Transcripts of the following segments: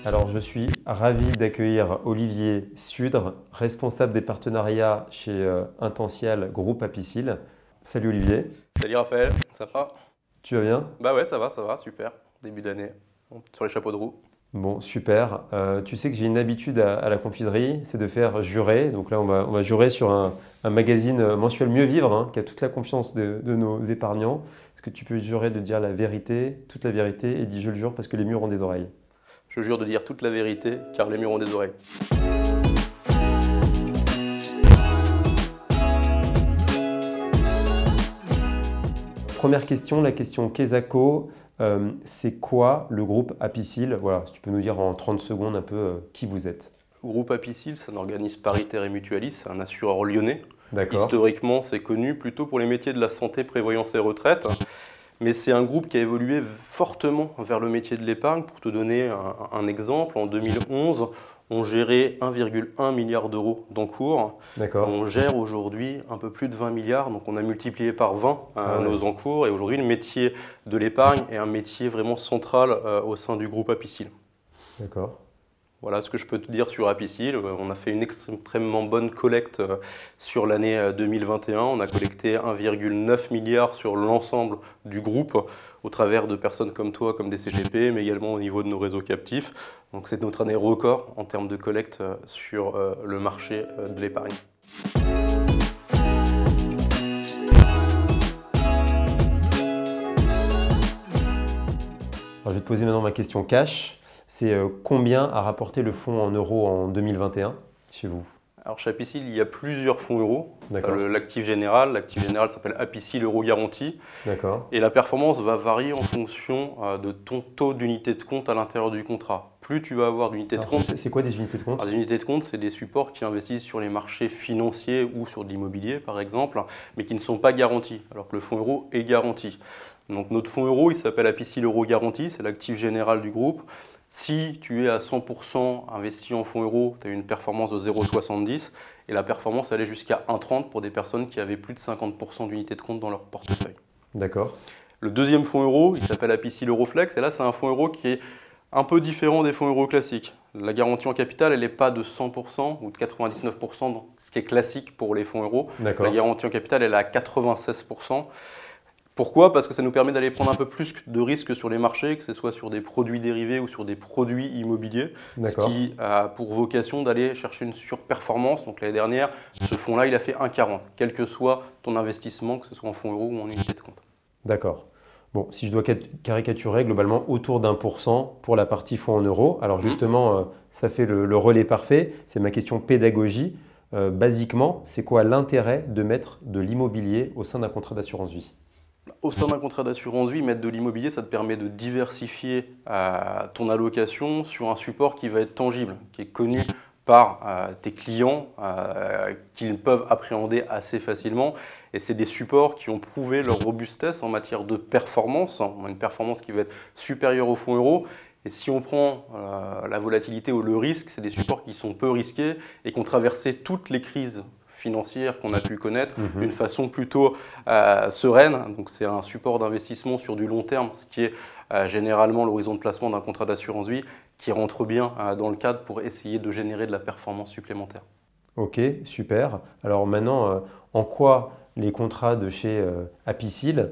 Alors, je suis ravi d'accueillir Olivier Sudre, responsable des partenariats chez Intential Groupe Apicil. Salut Olivier. Salut Raphaël, ça va? Tu vas bien? Bah ouais, ça va, super. Début d'année, sur les chapeaux de roue. Bon, super. Tu sais que j'ai une habitude à la confiserie, c'est de faire jurer. Donc là, on va jurer sur un magazine mensuel Mieux Vivre, hein, qui a toute la confiance de nos épargnants. Est-ce que tu peux jurer de dire la vérité, toute la vérité, et dis je le jure parce que les murs ont des oreilles? Je jure de dire toute la vérité, car les murs ont des oreilles. Première question, la question Kesako. C'est quoi le groupe Apicil? Voilà, si tu peux nous dire en 30 secondes un peu qui vous êtes. Le groupe Apicil, c'est un organisme paritaire et mutualiste, c'est un assureur lyonnais. D'accord. Historiquement, c'est connu plutôt pour les métiers de la santé, prévoyance et retraite. Mais c'est un groupe qui a évolué fortement vers le métier de l'épargne. Pour te donner un exemple, en 2011, on gérait 1,1 milliard d'euros d'encours. D'accord. On gère aujourd'hui un peu plus de 20 milliards, donc on a multiplié par 20 nos encours. Et aujourd'hui, le métier de l'épargne est un métier vraiment central au sein du groupe Apicil. D'accord. Voilà ce que je peux te dire sur Apicil. On a fait une extrêmement bonne collecte sur l'année 2021. On a collecté 1,9 milliard sur l'ensemble du groupe au travers de personnes comme toi, comme des CGP, mais également au niveau de nos réseaux captifs. Donc c'est notre année record en termes de collecte sur le marché de l'épargne. Alors, je vais te poser maintenant ma question cash. C'est combien a rapporté le fonds en euros en 2021 chez vous? Alors chez Apicil, il y a plusieurs fonds euros. L'actif général s'appelle Apicil Euro Garantie. D'accord. Et la performance va varier en fonction de ton taux d'unité de compte à l'intérieur du contrat. Plus tu vas avoir d'unités de compte. C'est quoi des unités de compte? Alors, des unités de compte, c'est des supports qui investissent sur les marchés financiers ou sur de l'immobilier par exemple, mais qui ne sont pas garantis, alors que le fonds euro est garanti. Donc notre fonds euro, il s'appelle Apicil Euro Garantie, c'est l'actif général du groupe. Si tu es à 100% investi en fonds euros, tu as une performance de 0,70 et la performance allait jusqu'à 1,30 pour des personnes qui avaient plus de 50% d'unités de compte dans leur portefeuille. D'accord. Le deuxième fonds euro, il s'appelle Apicil Euroflex et là c'est un fonds euro qui est un peu différent des fonds euros classiques. La garantie en capital, elle n'est pas de 100% ou de 99%, ce qui est classique pour les fonds euros. La garantie en capital, elle est à 96%. Pourquoi? Parce que ça nous permet d'aller prendre un peu plus de risques sur les marchés, que ce soit sur des produits dérivés ou sur des produits immobiliers, ce qui a pour vocation d'aller chercher une surperformance. Donc l'année dernière, ce fonds-là, il a fait 1,40, quel que soit ton investissement, que ce soit en fonds euros ou en unité de compte. D'accord. Bon, si je dois caricaturer, globalement autour d'1% pour la partie fonds en euros. Alors justement, ça fait le relais parfait. C'est ma question pédagogie. Basiquement, c'est quoi l'intérêt de mettre de l'immobilier au sein d'un contrat d'assurance vie? Au sein d'un contrat d'assurance vie, mettre de l'immobilier, ça te permet de diversifier ton allocation sur un support qui va être tangible, qui est connu par tes clients, qu'ils peuvent appréhender assez facilement. Et c'est des supports qui ont prouvé leur robustesse en matière de performance. On a une performance qui va être supérieure au fonds euro. Et si on prend la volatilité ou le risque, c'est des supports qui sont peu risqués et qui ont traversé toutes les crises financière qu'on a pu connaître d'une façon plutôt sereine. Donc c'est un support d'investissement sur du long terme, ce qui est généralement l'horizon de placement d'un contrat d'assurance vie qui rentre bien dans le cadre pour essayer de générer de la performance supplémentaire. Ok, super. Alors maintenant, en quoi les contrats de chez Apicil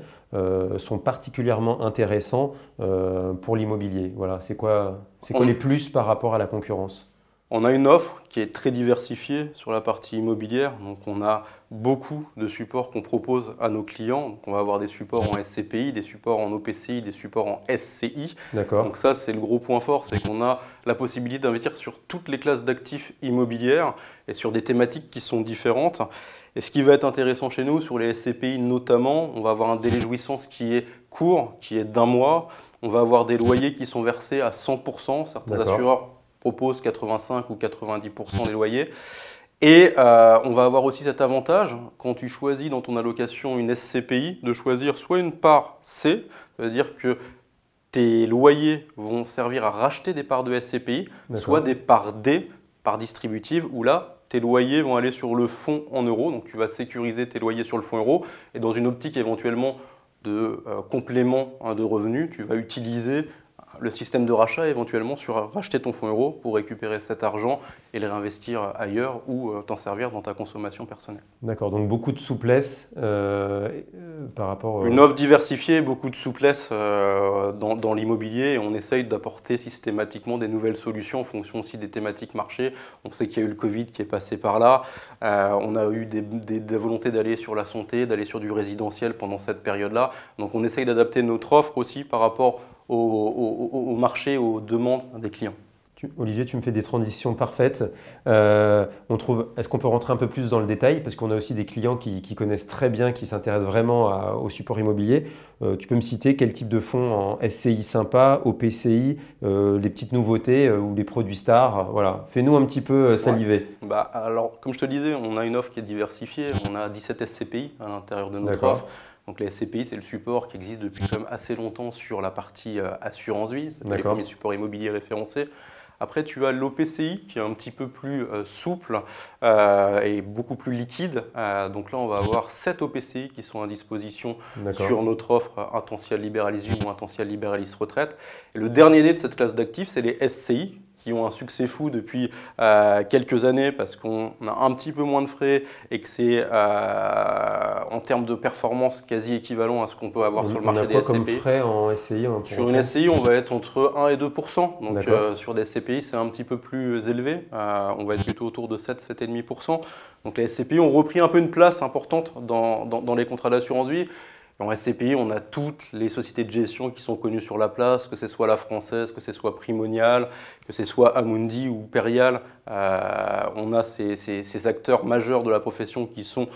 sont particulièrement intéressants pour l'immobilier? Voilà, c'est quoi les plus par rapport à la concurrence? On a une offre qui est très diversifiée sur la partie immobilière. Donc on a beaucoup de supports qu'on propose à nos clients. Donc on va avoir des supports en SCPI, des supports en OPCI, des supports en SCI. D'accord. Donc ça, c'est le gros point fort, c'est qu'on a la possibilité d'investir sur toutes les classes d'actifs immobilières et sur des thématiques qui sont différentes. Et ce qui va être intéressant chez nous, sur les SCPI notamment, on va avoir un délai de jouissance qui est court, qui est d'1 mois. On va avoir des loyers qui sont versés à 100%. Certains assureurs proposent 85 ou 90% des loyers. Et on va avoir aussi cet avantage, quand tu choisis dans ton allocation une SCPI, de choisir soit une part C, c'est-à-dire que tes loyers vont servir à racheter des parts de SCPI, soit des parts D, parts distributives, où là, tes loyers vont aller sur le fonds en euros, donc tu vas sécuriser tes loyers sur le fonds euro, et dans une optique éventuellement de complément de revenus, tu vas utiliser le système de rachat éventuellement sur racheter ton fonds euro pour récupérer cet argent et le réinvestir ailleurs ou t'en servir dans ta consommation personnelle. D'accord, donc beaucoup de souplesse par rapport… Une offre diversifiée, beaucoup de souplesse dans l'immobilier et on essaye d'apporter systématiquement des nouvelles solutions en fonction aussi des thématiques marché. On sait qu'il y a eu le Covid qui est passé par là, on a eu des volontés d'aller sur la santé, d'aller sur du résidentiel pendant cette période-là. Donc on essaye d'adapter notre offre aussi par rapport au marché, aux demandes des clients. Olivier, tu me fais des transitions parfaites. Est-ce qu'on peut rentrer un peu plus dans le détail? Parce qu'on a aussi des clients qui connaissent très bien, qui s'intéressent vraiment au support immobilier. Tu peux me citer quel type de fonds en SCI sympa, au PCI, les petites nouveautés ou les produits stars? Voilà. Fais-nous un petit peu saliver. Ouais. Alors, comme je te disais, on a une offre qui est diversifiée. On a 17 SCPI à l'intérieur de notre offre. Donc les SCPI, c'est le support qui existe depuis quand même assez longtemps sur la partie assurance vie. C'est le premier support immobilier référencé. Après, tu as l'OPCI qui est un petit peu plus souple et beaucoup plus liquide. Donc là, on va avoir 7 OPCI qui sont à disposition sur notre offre Intential Liberalis Vie ou Intential Liberalis Retraite. Et le dernier né de cette classe d'actifs, c'est les SCI qui ont un succès fou depuis quelques années parce qu'on a un petit peu moins de frais et que c'est en termes de performance quasi équivalent à ce qu'on peut avoir sur le marché des SCPI. Comme frais en SCI Sur une SCI, on va être entre 1 et 2%. Donc sur des SCPI, c'est un petit peu plus élevé. On va être plutôt autour de 7-7,5%. Donc les SCPI ont repris un peu une place importante dans les contrats d'assurance vie. En SCPI, on a toutes les sociétés de gestion qui sont connues sur la place, que ce soit la Française, que ce soit Primonial, que ce soit Amundi ou Perial. On a ces acteurs majeurs de la profession qui sont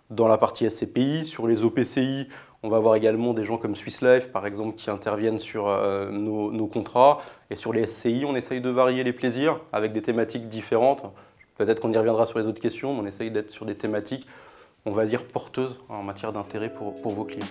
dans la partie SCPI. Sur les OPCI, on va avoir également des gens comme Swiss Life, par exemple, qui interviennent sur nos contrats. Et sur les SCI, on essaye de varier les plaisirs avec des thématiques différentes. Peut-être qu'on y reviendra sur les autres questions, mais on essaye d'être sur des thématiques, on va dire, porteuses en matière d'intérêt pour vos clients.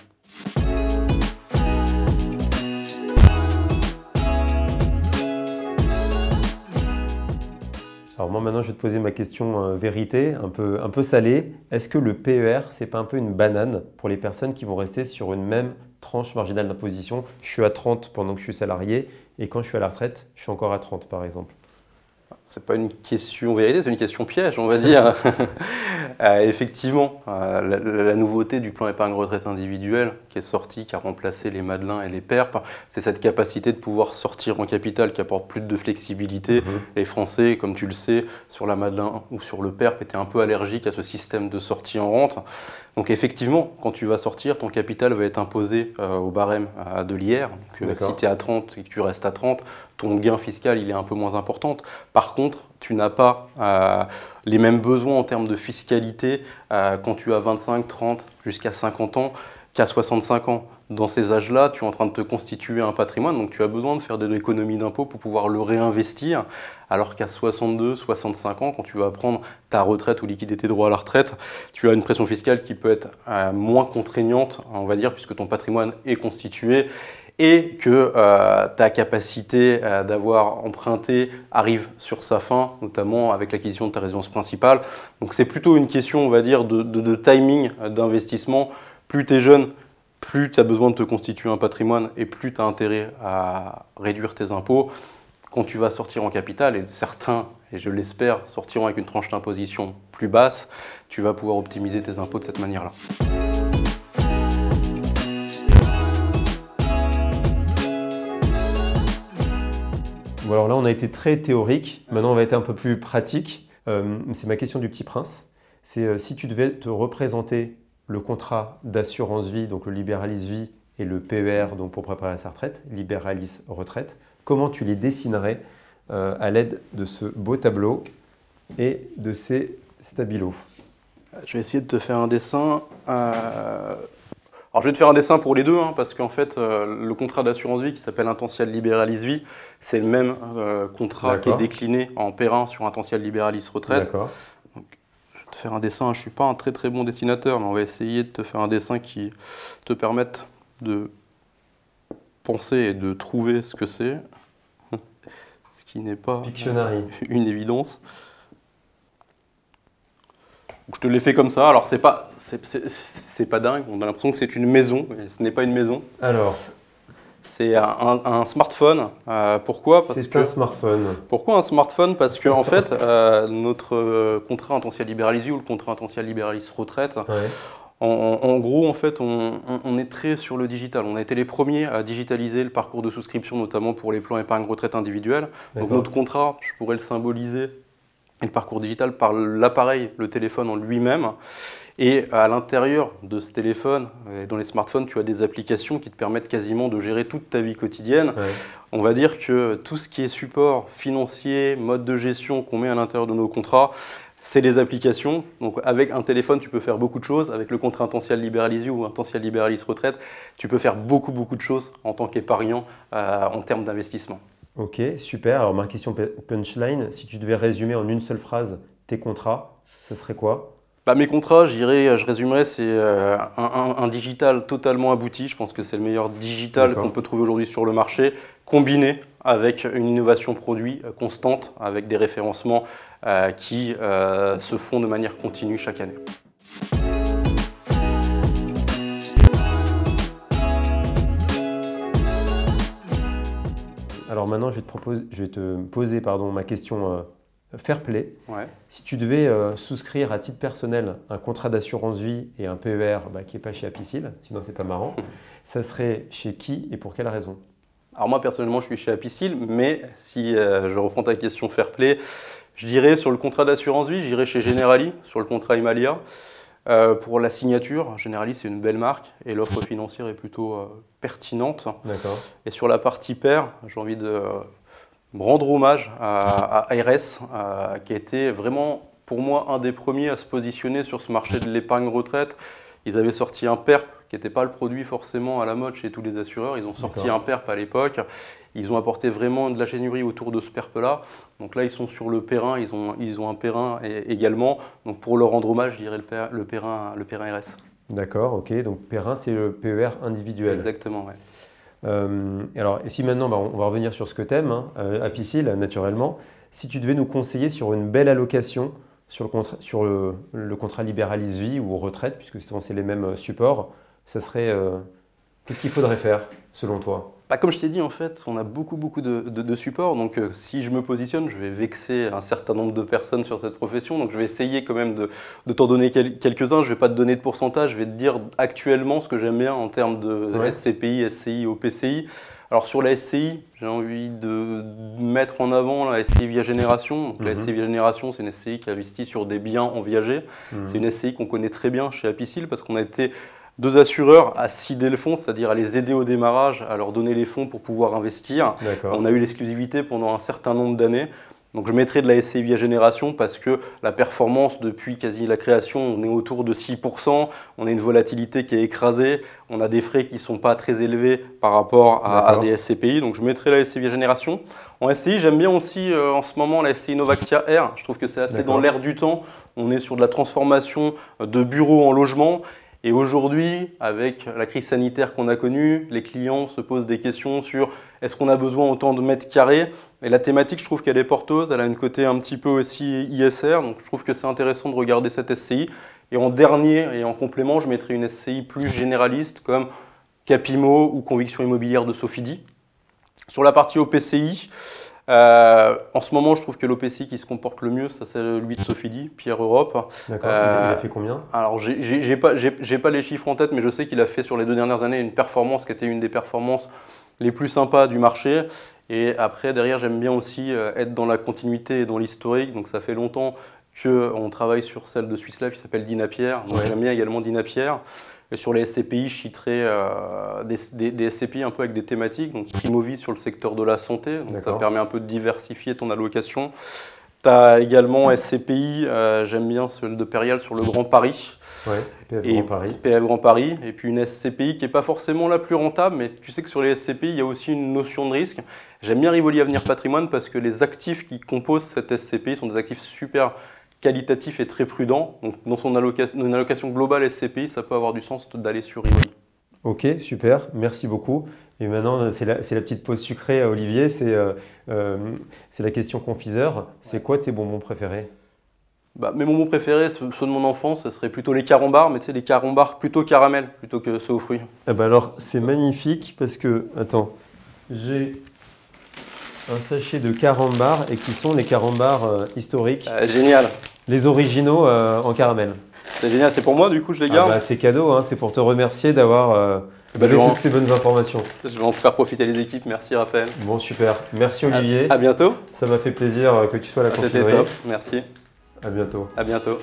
Alors moi maintenant je vais te poser ma question vérité, un peu salée. Est-ce que le PER, c'est pas un peu une banane pour les personnes qui vont rester sur une même tranche marginale d'imposition? Je suis à 30 pendant que je suis salarié et quand je suis à la retraite, je suis encore à 30 par exemple. C'est pas une question vérité, c'est une question piège, on va dire. Effectivement, la nouveauté du plan épargne retraite individuel qui est sorti, qui a remplacé les Madelins et les PERP, c'est cette capacité de pouvoir sortir en capital qui apporte plus de flexibilité. Les Français, comme tu le sais, sur la Madelin ou sur le PERP étaient un peu allergiques à ce système de sortie en rente. Donc effectivement, quand tu vas sortir, ton capital va être imposé au barème de l'IR. Si tu es à 30 et que tu restes à 30, ton gain fiscal il est un peu moins important. Par contre, tu n'as pas les mêmes besoins en termes de fiscalité quand tu as 25, 30, jusqu'à 50 ans qu'à 65 ans. Dans ces âges-là, tu es en train de te constituer un patrimoine, donc tu as besoin de faire de l'économie d'impôt pour pouvoir le réinvestir, alors qu'à 62, 65 ans, quand tu vas prendre ta retraite ou liquider tes droits à la retraite, tu as une pression fiscale qui peut être moins contraignante, on va dire, puisque ton patrimoine est constitué et que ta capacité d'avoir emprunté arrive sur sa fin, notamment avec l'acquisition de ta résidence principale. Donc c'est plutôt une question, on va dire, de timing d'investissement. Plus tu es jeune, plus tu as besoin de te constituer un patrimoine et plus tu as intérêt à réduire tes impôts. Quand tu vas sortir en capital, et certains, et je l'espère, sortiront avec une tranche d'imposition plus basse, tu vas pouvoir optimiser tes impôts de cette manière-là. Bon, alors là, on a été très théorique. Maintenant, on va être un peu plus pratique. C'est ma question du petit prince. C'est si tu devais te représenter le contrat d'assurance vie, donc le Liberalis Vie et le PER, donc pour préparer à sa retraite, Liberalis Retraite, comment tu les dessinerais à l'aide de ce beau tableau et de ces stabilos? Je vais essayer de te faire un dessin. Alors, je vais te faire un dessin pour les deux, parce qu'en fait, le contrat d'assurance vie qui s'appelle Intential Liberalis Vie, c'est le même contrat qui est décliné en PER1 sur Intential Liberalis Retraite. D'accord. faire un dessin. Je ne suis pas un très très bon dessinateur, mais on va essayer de te faire un dessin qui te permette de penser et de trouver ce que c'est, ce qui n'est pas Pictionary. une évidence. Donc, je te l'ai fait comme ça. Alors c'est pas dingue. On a l'impression que c'est une maison, mais ce n'est pas une maison. Alors, c'est un smartphone. Pourquoi? C'est un smartphone. Pourquoi un smartphone? Parce que en fait, notre contrat intentionnel libéralisé ou le contrat intentionnel libéralisé retraite, Ouais. en gros, en fait, on est très sur le digital. On a été les premiers à digitaliser le parcours de souscription, notamment pour les plans épargne retraite individuels. Donc notre contrat, je pourrais le symboliser, et le parcours digital par l'appareil, le téléphone en lui-même. Et à l'intérieur de ce téléphone, et dans les smartphones, tu as des applications qui te permettent quasiment de gérer toute ta vie quotidienne. Ouais. On va dire que tout ce qui est support financier, mode de gestion qu'on met à l'intérieur de nos contrats, c'est les applications. Donc avec un téléphone, tu peux faire beaucoup de choses. Avec le contrat intentionnel libéralisé ou intentionnel libéralisé retraite, tu peux faire beaucoup de choses en tant qu'épargnant en termes d'investissement. Ok, super. Alors ma question punchline, si tu devais résumer en une seule phrase tes contrats, ce serait quoi? Bah, mes contrats, je résumerais, c'est un digital totalement abouti. Je pense que c'est le meilleur digital qu'on peut trouver aujourd'hui sur le marché, combiné avec une innovation produit constante, avec des référencements qui se font de manière continue chaque année. Alors maintenant, je vais te poser ma question fair play. Ouais. Si tu devais souscrire à titre personnel un contrat d'assurance vie et un PER qui n'est pas chez Apicil, sinon c'est pas marrant, ça serait chez qui et pour quelle raison? Alors moi personnellement je suis chez Apicil, mais si je reprends ta question fair play, je dirais sur le contrat d'assurance vie, j'irais chez Generali, sur le contrat Emalia. Pour la signature, Generali c'est une belle marque et l'offre financière est plutôt pertinente. D'accord. Et sur la partie pair, j'ai envie de me rendre hommage à ARS, qui a été vraiment pour moi un des premiers à se positionner sur ce marché de l'épargne retraite. Ils avaient sorti un PERP qui n'était pas le produit forcément à la mode chez tous les assureurs. Ils ont sorti un PERP à l'époque. Ils ont apporté vraiment de l'ingénierie autour de ce PERP-là. Donc là, ils sont sur le Perrin. Ils ont un Perrin également. Donc pour leur rendre hommage, je dirais le Perrin RS. D'accord, ok. Donc Perrin, c'est le PER individuel. Exactement, ouais. Et si maintenant, on va revenir sur ce que tu aimes, Apicil, naturellement. Si tu devais nous conseiller sur une belle allocation sur le contrat libéralise vie ou retraite, puisque c'est les mêmes supports, ça serait qu'est-ce qu'il faudrait faire selon toi? Bah, comme je t'ai dit, en fait, on a beaucoup de supports. Donc, si je me positionne, je vais vexer un certain nombre de personnes sur cette profession. Donc, je vais essayer quand même de t'en donner quelques-uns. Je ne vais pas te donner de pourcentage. Je vais te dire actuellement ce que j'aime bien en termes de SCPI, SCI, OPCI. Alors, sur la SCI, j'ai envie de mettre en avant la SCI Via Génération. Donc, la SCI Via Génération, c'est une SCI qui investit sur des biens en viager. C'est une SCI qu'on connaît très bien chez Apicil parce qu'on a été deux assureurs à seeder le fonds, c'est-à-dire à les aider au démarrage, à leur donner les fonds pour pouvoir investir. On a eu l'exclusivité pendant un certain nombre d'années. Donc je mettrai de la SCI Via Génération parce que la performance depuis quasi la création, on est autour de 6%, on a une volatilité qui est écrasée, on a des frais qui ne sont pas très élevés par rapport à des SCPI, donc je mettrai la SCI Via Génération. En SCI, j'aime bien aussi en ce moment la SCI Novaxia R, je trouve que c'est assez dans l'air du temps, on est sur de la transformation de bureaux en logements. Et aujourd'hui, avec la crise sanitaire qu'on a connue, les clients se posent des questions sur est-ce qu'on a besoin autant de mètres carrés? Et la thématique, je trouve qu'elle est porteuse, elle a une côté un petit peu aussi ISR, donc je trouve que c'est intéressant de regarder cette SCI. Et en dernier et en complément, je mettrai une SCI plus généraliste comme Capimo ou Conviction immobilière de Sofidy. Sur la partie OPCI, en ce moment, je trouve que l'OPCI qui se comporte le mieux, ça c'est lui de Sofidy, Pierre Europe. D'accord, il a fait combien? Alors, j'ai pas les chiffres en tête, mais je sais qu'il a fait sur les 2 dernières années une performance qui était une des performances les plus sympas du marché. Et après, derrière, j'aime bien aussi être dans la continuité et dans l'historique. Donc, ça fait longtemps qu'on travaille sur celle de Swiss Life qui s'appelle Dinapierre. Donc, j'aime bien également Dinapierre. Et sur les SCPI, je citerai des SCPI un peu avec des thématiques. Donc, Primovie sur le secteur de la santé. Donc, ça permet un peu de diversifier ton allocation. Tu as également SCPI, j'aime bien celle de Perial sur le Grand Paris. Ouais, PF Grand Paris. PF Grand Paris. Et puis une SCPI qui n'est pas forcément la plus rentable, mais tu sais que sur les SCPI, il y a aussi une notion de risque. J'aime bien Rivoli Avenir Patrimoine parce que les actifs qui composent cette SCPI sont des actifs super qualitatif et très prudent. Donc dans une allocation globale SCPI, ça peut avoir du sens d'aller sur Rivoli. Ok, super, merci beaucoup. Et maintenant, c'est la petite pause sucrée, Olivier, c'est la question confiseur. C'est quoi tes bonbons préférés? Bah, mes bonbons préférés, ceux de mon enfance, ce serait plutôt les carambars, mais tu sais, les carambars plutôt caramel, plutôt que ceux aux fruits. Ah bah alors, c'est magnifique parce que, attends, j'ai un sachet de carambars et qui sont les carambars historiques, Génial. les originaux en caramel. C'est génial, c'est pour moi, du coup, je les Ah garde. bah, c'est cadeau, hein, c'est pour te remercier d'avoir Bah, donné toutes ces bonnes informations. Je vais en faire profiter les équipes. Merci, Raphaël. Bon, super. Merci Olivier. À bientôt. Ça m'a fait plaisir que tu sois à la C'était confiserie. top. Merci. À bientôt. À bientôt.